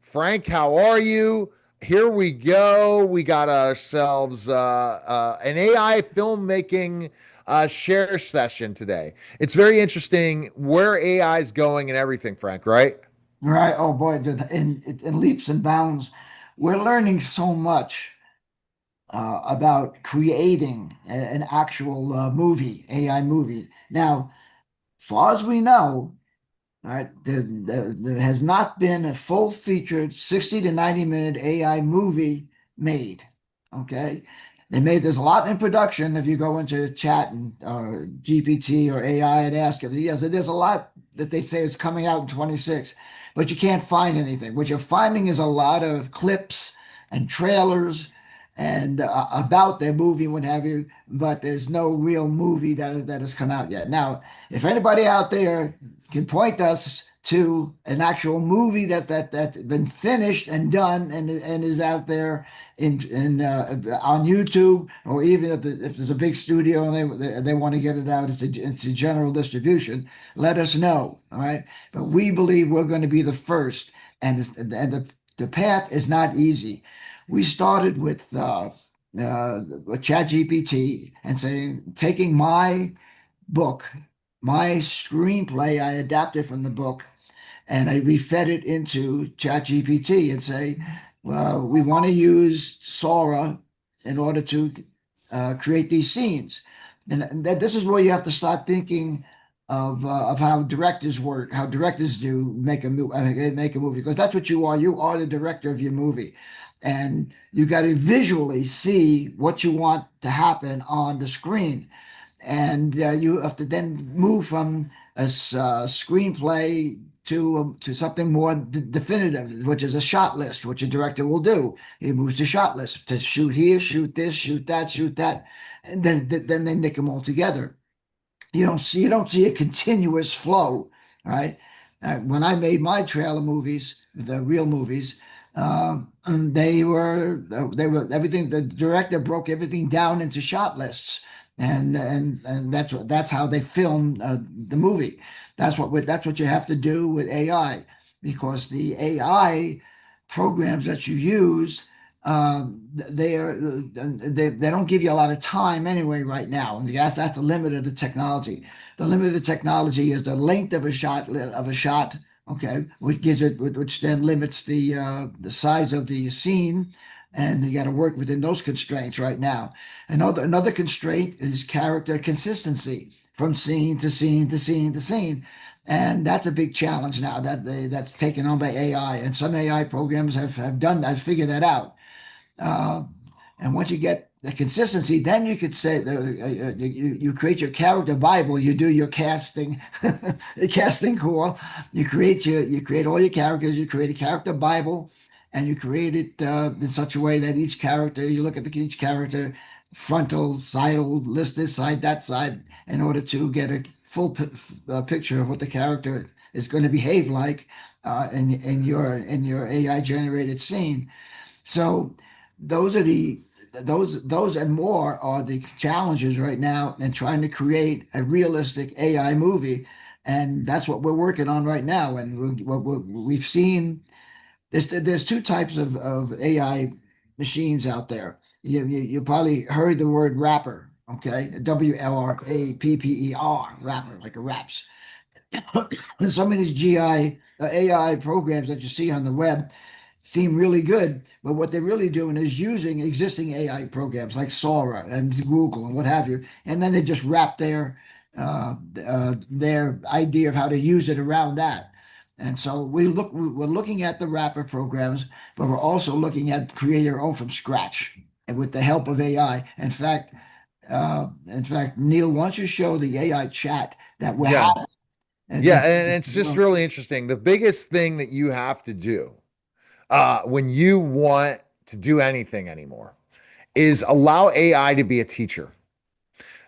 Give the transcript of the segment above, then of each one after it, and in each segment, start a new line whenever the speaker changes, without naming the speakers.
Frank, how are you? Here we go. We got ourselves an AI filmmaking share session today. It's very interesting where AI is going and everything, Frank, right?
Right. Oh boy, dude, in leaps and bounds, we're learning so much about creating an actual movie, AI movie. Now, far as we know, right, there has not been a full-featured 60 to 90-minute AI movie made. Okay. There's a lot in production if you go into chat and or GPT or AI and ask it. Yes, there's a lot that they say is coming out in 26, but you can't find anything. What you're finding is a lot of clips and trailers and about their movie, what have you, but there's no real movie that has come out yet. Now, if anybody out there can point us to an actual movie that's been finished and done and is out there in on YouTube, or even if there's a big studio and they want to get it out into general distribution, let us know. All right, but we believe we're going to be the first, and the path is not easy. We started with ChatGPT and saying, taking my book, my screenplay, I adapted from the book, and I refed it into ChatGPT and say, well, we want to use Sora in order to create these scenes. And this is where you have to start thinking of how directors work, how directors do make a movie, because that's what you are. You are the director of your movie. And you got to visually see what you want to happen on the screen, and you have to then move from a screenplay to something more definitive, which is a shot list, which a director will do. He moves to shot list to shoot here, shoot this, shoot that, and then they nick them all together. You don't see a continuous flow, right? When I made my trailer movies, the real movies, they were everything. The director broke everything down into shot lists, and that's how they film the movie. That's what you have to do with AI, because the AI programs that you use, they don't give you a lot of time anyway right now, and that's the limit of the technology. The limit of the technology is the length of a shot, okay, which then limits the size of the scene, and you got to work within those constraints right now. Another constraint is character consistency from scene to scene to scene to scene. And that's a big challenge now that's taken on by AI. And some AI programs have done that, figured that out. Uh, and once you get the consistency, then you could say you create your character Bible. You do your casting, the casting call. You create all your characters. You create a character Bible, and you create it in such a way that each character, you look at each character, frontal, sidal, this side, that side, in order to get a full picture of what the character is going to behave like in your AI generated scene. So those are those and more are the challenges right now in trying to create a realistic AI movie, and that's what we're working on right now. And we've seen there's two types of AI machines out there. You probably heard the word rapper, okay? WRAPPER, rapper, like a raps. And some of these AI programs that you see on the web seem really good, but what they're really doing is using existing AI programs like Sora and Google and what have you, and then they just wrap their idea of how to use it around that. And so we're looking at the wrapper programs, but we're also looking at creating our own from scratch and with the help of AI. In fact, Neil, why don't you show the AI chat that we're
Yeah.
having?
Yeah.
And,
And it's just really interesting. The biggest thing that you have to do when you want to do anything anymore is allow AI to be a teacher.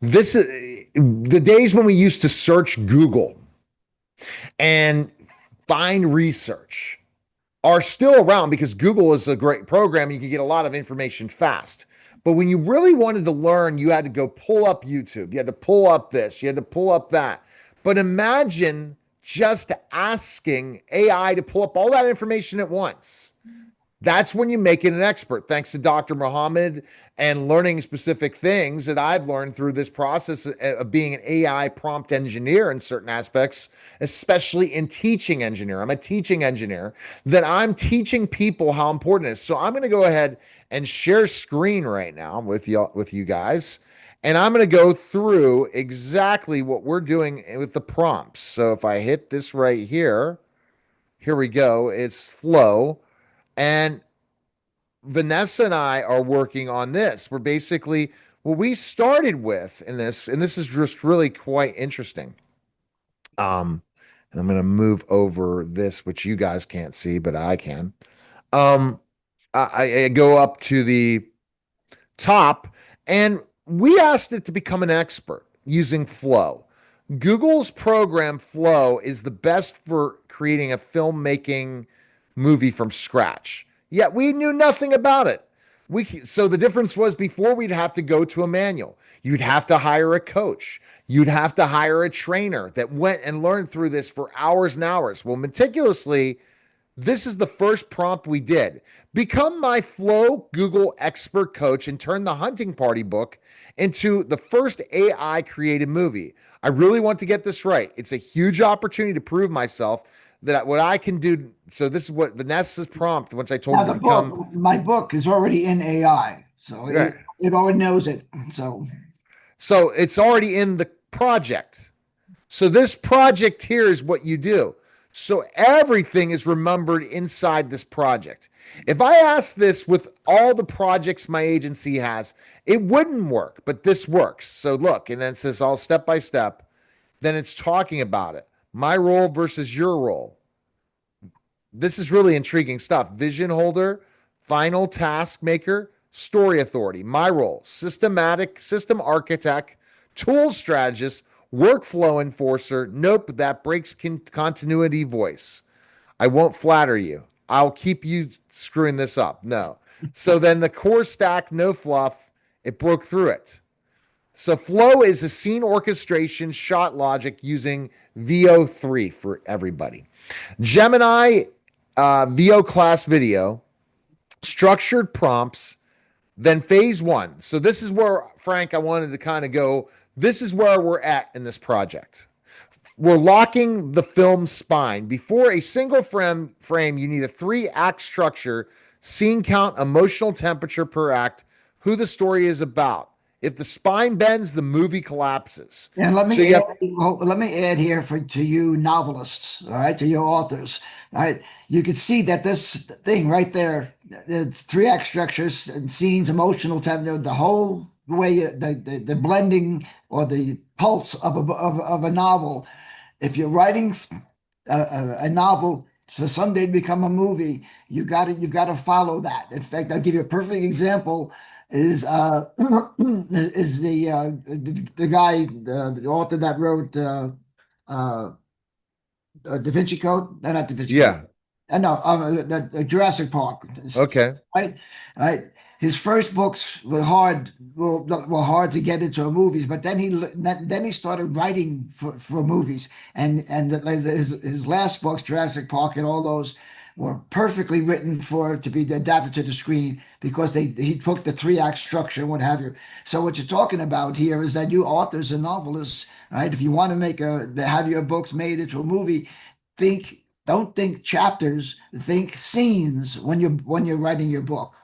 This is the days when we used to search Google and find research are still around because Google is a great program. You can get a lot of information fast. But when you really wanted to learn, you had to go pull up YouTube. You had to pull up this, you had to pull up that. But imagine just asking AI to pull up all that information at once. That's when you make it an expert. Thanks to Dr. Muhammad and learning specific things that I've learned through this process of being an AI prompt engineer in certain aspects, especially in teaching engineer. I'm a teaching engineer that I'm teaching people how important it is. So I'm going to go ahead and share screen right now with you guys. And I'm going to go through exactly what we're doing with the prompts. So if I hit this right here, here we go. It's flow. And Vanessa and I are working on this. We're basically what we started with in this, and this is just really quite interesting. And I'm going to move over this, which you guys can't see, but I can. Um, I go up to the top, and we asked it to become an expert using Flow. Google's program Flow is the best for creating a filmmaking movie from scratch. Yet we knew nothing about it. So the difference was before we'd have to go to a manual. You'd have to hire a coach. You'd have to hire a trainer that went and learned through this for hours and hours. Well, meticulously, this is the first prompt we did. Become my Flow Google expert coach and turn the Hunting Party book into the first AI created movie. I really want to get this right. It's a huge opportunity to prove myself that what I can do. So this is what Vanessa's prompt once I told
Now
her
the
to become.
book, my book is already in AI, so
Right.
it already knows it. So
So it's already in the project. So this project here is what you do. So everything is remembered inside this project. If I ask this with all the projects my agency has, it wouldn't work, but this works. So look, and then it says all step by step. Then it's talking about it. My role versus your role. This is really intriguing stuff. Vision holder, final task maker, story authority. My role, systematic system architect, tool strategist, workflow enforcer. Nope, that breaks continuity voice. I won't flatter you. I'll keep you screwing this up. No. So then the core stack, no fluff, it broke through it. So flow is a scene orchestration shot logic using VO3 for everybody. Gemini VO class video, structured prompts, then phase one. So this is where, Frank, I wanted to kind of go. This is where we're at in this project. We're locking the film spine. Before a single frame, you need a 3-act structure, scene count, emotional temperature per act, who the story is about. If the spine bends, the movie collapses.
and
So you have,
let me add here to you novelists, all right, to your authors, all right. You can see that this thing right there, the 3 act structures and scenes, emotional tempo, the whole way, the blending or the pulse of a novel. If you're writing a novel for someday to become a movie, you got to follow that. In fact, I'll give you a perfect example. Is is the guy the author that wrote uh, Da Vinci Code? No, not Da Vinci Code.
yeah.
No, Jurassic Park.
Okay.
Right, right. His first books were hard to get into movies, but then he started writing for movies, and his last books, Jurassic Park, and all those were perfectly written for to be adapted to the screen because he took the 3 act structure and what have you. So what you're talking about here is that you authors and novelists, right? If you want to have your books made into a movie, don't think chapters, think scenes when you're writing your book.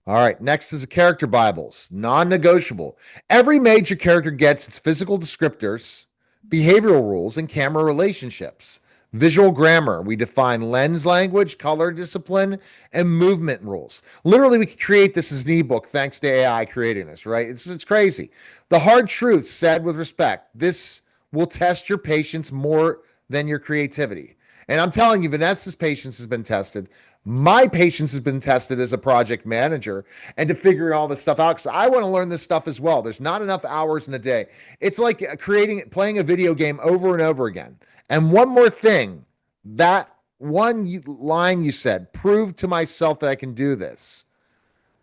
All right. Next is the character Bibles, non negotiable. Every major character gets its physical descriptors, behavioral rules, and camera relationships. Visual grammar. We define lens language, color discipline, and movement rules. Literally, we could create this as an ebook thanks to AI creating this, right? It's crazy. The hard truth said with respect. This will test your patience more than your creativity. And I'm telling you, Vanessa's patience has been tested. My patience has been tested as a project manager and to figure all this stuff out because I want to learn this stuff as well. There's not enough hours in a day. It's like playing a video game over and over again. And one more thing, that one line you said, prove to myself that I can do this.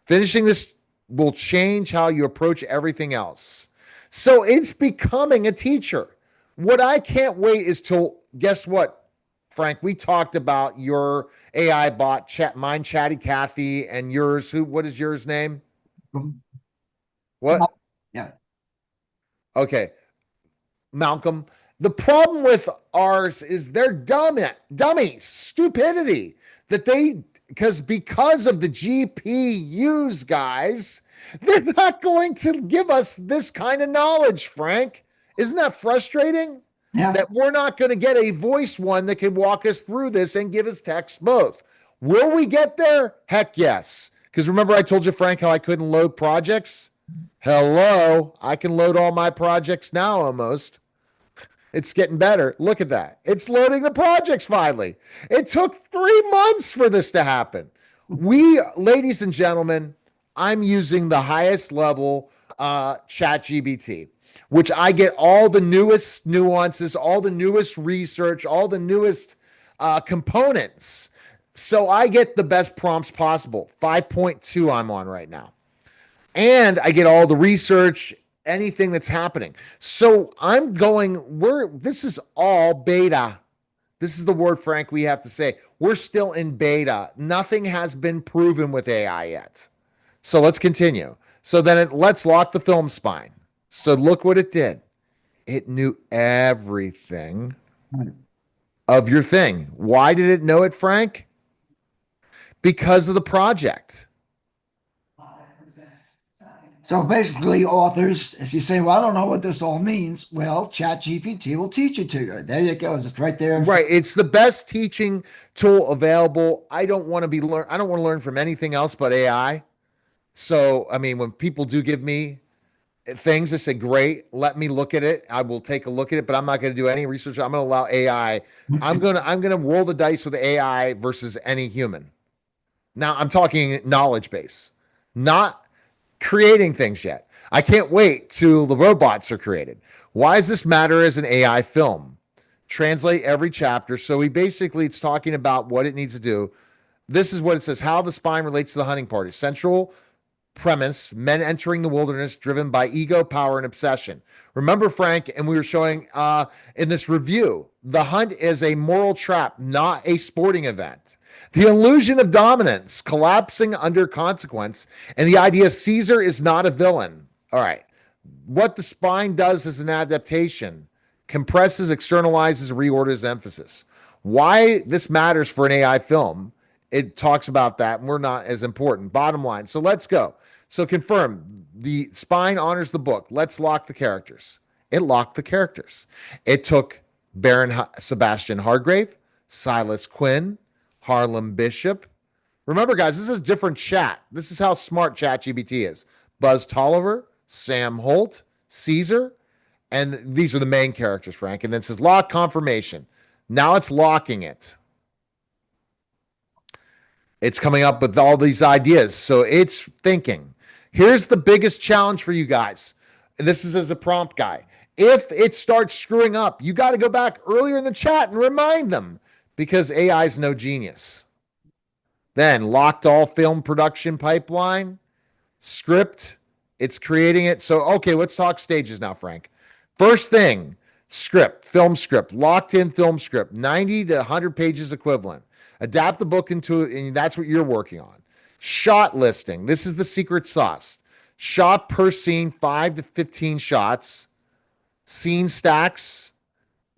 Finishing this will change how you approach everything else. So it's becoming a teacher. What I can't wait is till, guess what, Frank? We talked about your AI bot, mine, Chatty Cathy, and yours. What is yours name? What?
Yeah.
Okay. Malcolm. The problem with ours is they're dummies, stupidity that because of the GPUs, guys, they're not going to give us this kind of knowledge, Frank. Isn't that frustrating?
Yeah.
That we're not going to get a voice one that can walk us through this and give us text both. Will we get there? Heck yes. Because remember, I told you, Frank, how I couldn't load projects? Hello, I can load all my projects now almost. It's getting better. Look at that. It's loading the projects finally. It took 3 months for this to happen. Ladies and gentlemen, I'm using the highest level chat GBT, which I get all the newest nuances, all the newest research, all the newest components. So I get the best prompts possible. 5.2 I'm on right now. And I get all the research, anything that's happening. So this is all beta. This is the word, Frank, we have to say. We're still in beta. Nothing has been proven with AI yet. So let's continue. So then let's lock the film spine. So look what it did. It knew everything of your thing. Why did it know it, Frank? Because of the project.
So basically, authors, if you say, well, I don't know what this all means, well, Chat GPT will teach it to you. There you go. It's right there.
Right. It's the best teaching tool available. I don't want to learn from anything else but AI. So, I mean, when people do give me things, I say, great, let me look at it. I will take a look at it, but I'm not going to do any research. I'm going to allow AI. I'm going to roll the dice with AI versus any human. Now, I'm talking knowledge base, not creating things yet. I can't wait till the robots are created. Why does this matter as an AI film? Translate every chapter. So it's talking about what it needs to do. This is what it says: how the spine relates to the hunting party. Central premise: men entering the wilderness driven by ego, power, and obsession. Remember, Frank, and we were showing in this review, the hunt is a moral trap, not a sporting event. The illusion of dominance collapsing under consequence, and the idea Caesar is not a villain. All right. What the spine does is an adaptation, compresses, externalizes, reorders emphasis. Why this matters for an AI film, it talks about that, and we're not as important. Bottom line. So let's go. So confirm the spine honors the book. Let's lock the characters. It locked the characters. It took Baron Sebastian Hargrave, Silas Quinn, Harlem Bishop. Remember, guys, this is a different chat. This is how smart ChatGPT is. Buzz Tolliver, Sam Holt, Caesar, and these are the main characters, Frank. And then it says lock confirmation. Now it's locking it. It's coming up with all these ideas. So it's thinking. Here's the biggest challenge for you guys. And this is as a prompt guy. If it starts screwing up, you got to go back earlier in the chat and remind them, because AI is no genius. Then locked all film production pipeline, script, it's creating it. So, okay, let's talk stages now, Frank. First thing, script, film script, locked in film script, 90 to 100 pages equivalent. Adapt the book into it, and that's what you're working on. Shot listing, this is the secret sauce. Shot per scene, 5 to 15 shots. Scene stacks,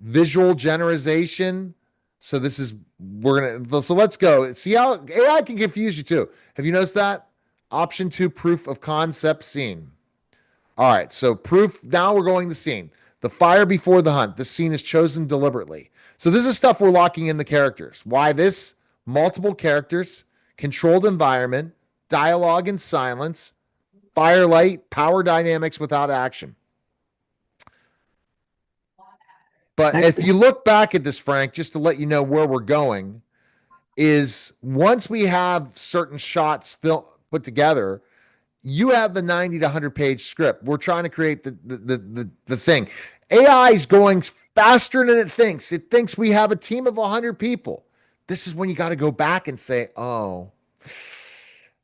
visual generalization. So let's go. See how AI can confuse you too. Have you noticed that? Option 2, proof of concept scene. All right, so proof. Now we're going to scene. The fire before the hunt. The scene is chosen deliberately. So this is stuff we're locking in the characters. Why this? Multiple characters, controlled environment, dialogue and silence, firelight, power dynamics without action. But if you look back at this, Frank, just to let you know where we're going, is once we have certain shots put together, you have the 90 to 100 page script. We're trying to create the thing. AI is going faster than it thinks. It thinks we have a team of 100 people. This is when you got to go back and say, oh,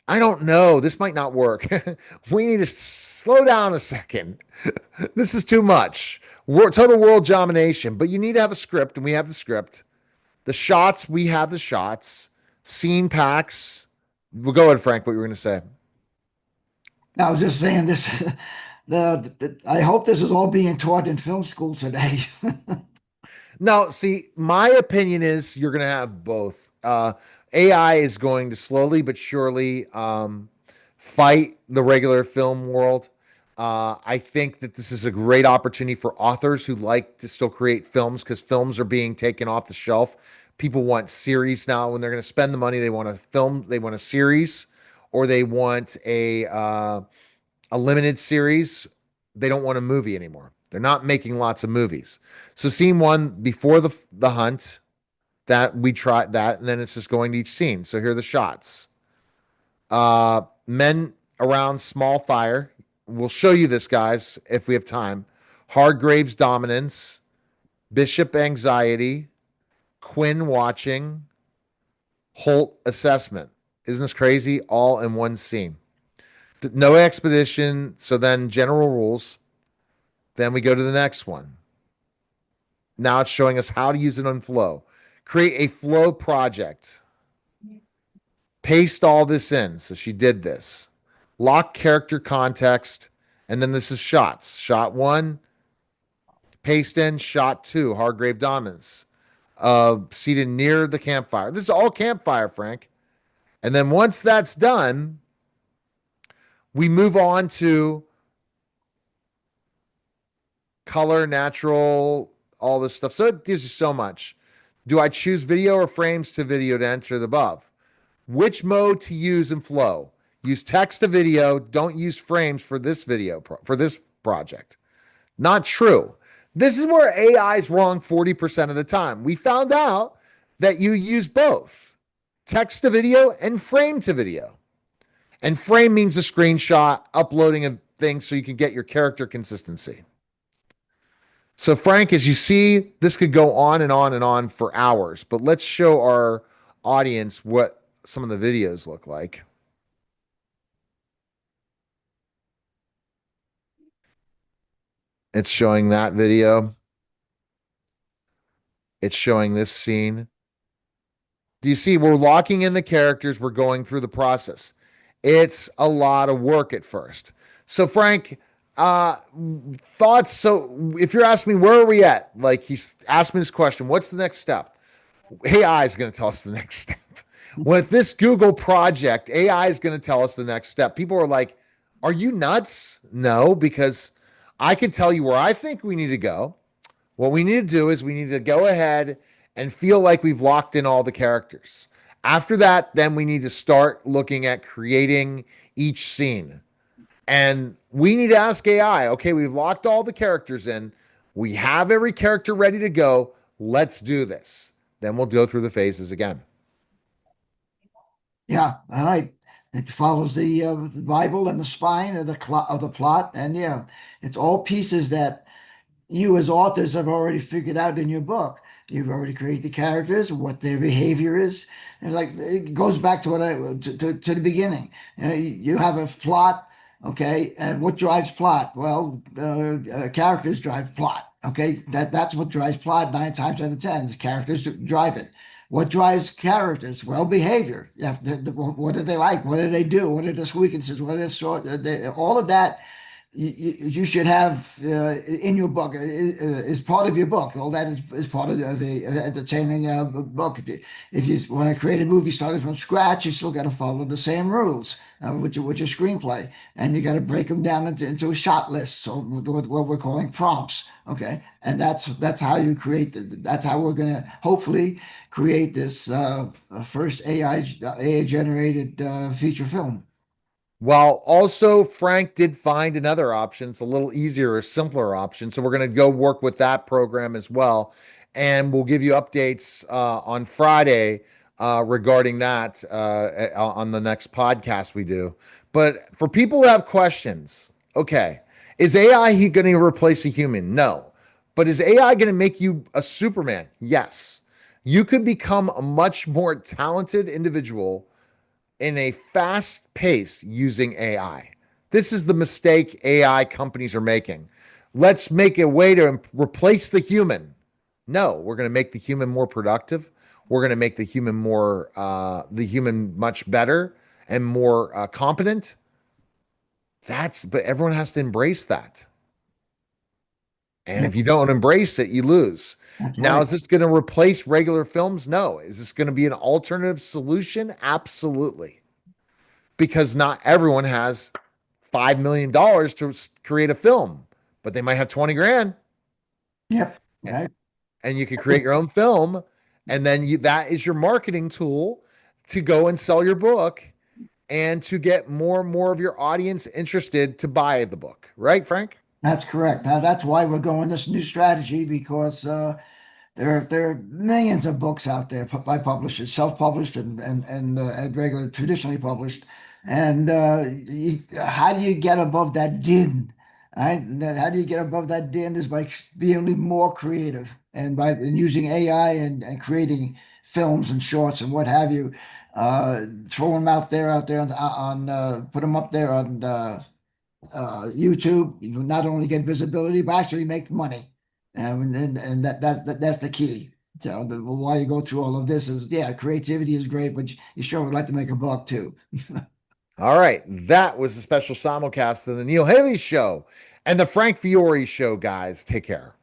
I don't know. This might not work. We need to slow down a second. This is too much. Total world domination. But you need to have a script, and we have the script. The shots, we have the shots. Scene packs. We'll go ahead, Frank, what you were going to say.
I was just saying this. I hope this is all being taught in film school today.
No, see, my opinion is you're going to have both. AI is going to slowly but surely fight the regular film world. I think that this is a great opportunity for authors who like to still create films because films are being taken off the shelf. People want series now. When they're going to spend the money, they want a film, they want a series, or they want a limited series. They don't want a movie anymore. They're not making lots of movies. So scene one before the hunt, that we tried that, and then it's just going to each scene. So here are the shots. Men around small fire. We'll show you this, guys, if we have time. Hargrave's dominance, Bishop anxiety, Quinn watching, Holt assessment. Isn't this crazy? All in one scene. No expedition. So then general rules. Then we go to the next one. Now it's showing us how to use it on Flow. Create a Flow project. Paste all this in. So she did this. Lock character context. And then this is shots. Shot one, paste in. Shot two, Hargrave dominance. Seated near the campfire. This is all campfire, Frank. And then once that's done, we move on to color, natural, all this stuff. So it gives you so much. Do I choose video or frames to video to enter the above? Which mode to use in Flow? Use text to video. Don't use frames for this video, for this project. Not true. This is where AI is wrong 40% of the time. We found out that you use both text to video and frame to video. And frame means a screenshot, uploading a thing so you can get your character consistency. So, Frank, as you see, this could go on and on and on for hours, but let's show our audience what some of the videos look like. It's showing that video. It's showing this scene. Do you see? We're locking in the characters. We're going through the process. It's a lot of work at first. So, Frank, uh, thoughts? So, if you're asking me, where are we at? Like, he's asked me this question. What's the next step? AI is going to tell us the next step. With this Google project, AI is going to tell us the next step. People are like, are you nuts? No, because I can tell you where I think we need to go. What we need to do is we need to go ahead and feel like we've locked in all the characters. After that, then we need to start looking at creating each scene. And we need to ask AI, okay, we've locked all the characters in. We have every character ready to go. Let's do this. Then we'll go through the phases again.
Yeah, all right. It follows the Bible and the spine of the plot, and yeah, it's all pieces that you as authors have already figured out in your book. You've already created the characters, what their behavior is, and like it goes back to what I to the beginning. You have a plot, okay, and what drives plot? Well, characters drive plot. Okay, that's what drives plot 9 times out of 10. The characters drive it. What drives characters? Well, behavior. Yeah, what do they like? What do they do? What are their weaknesses? What are their sort? All of that you should have in your book is part of your book. All that is part of the entertaining book. If you want to create a movie starting from scratch, you still got to follow the same rules with your screenplay, and you got to break them down into a shot list. So what we're calling prompts. Okay, and that's how you create. That's how we're going to hopefully create this first AI generated feature film.
Well, also, Frank did find another option. It's a little easier or simpler option. So we're going to go work with that program as well. And we'll give you updates on Friday regarding that on the next podcast we do. But for people who have questions, okay, is AI going to replace a human? No. But is AI going to make you a Superman? Yes. You could become a much more talented individual in a fast pace using AI. This is the mistake AI companies are making. Let's make a way to replace the human. No, we're going to make the human more productive. We're going to make the human much better and more competent. But everyone has to embrace that. And
Yeah,
if you don't embrace it, you lose.
that's
Now,
right.
is this going to replace regular films? No. Is this going to be an alternative solution? Absolutely. Because not everyone has $5 million to create a film, but they might have 20 grand,
Yep. Right.
and you could create your own film. And then that is your marketing tool to go and sell your book and to get more and more of your audience interested to buy the book. Right, Frank?
That's correct. Now that's why we're going this new strategy because there are millions of books out there by publishers, self-published and regular traditionally published. And how do you get above that din? Right? And then how do you get above that din is by being more creative and by using AI and creating films and shorts and what have you. Throw them out there put them up there on YouTube. You not only get visibility, but actually make money. And that's the key. So why you go through all of this is, yeah, creativity is great, but you sure would like to make a buck too.
All right. That was a special simulcast of the Neil Haley Show and the Frank Fiore Show, guys. Take care.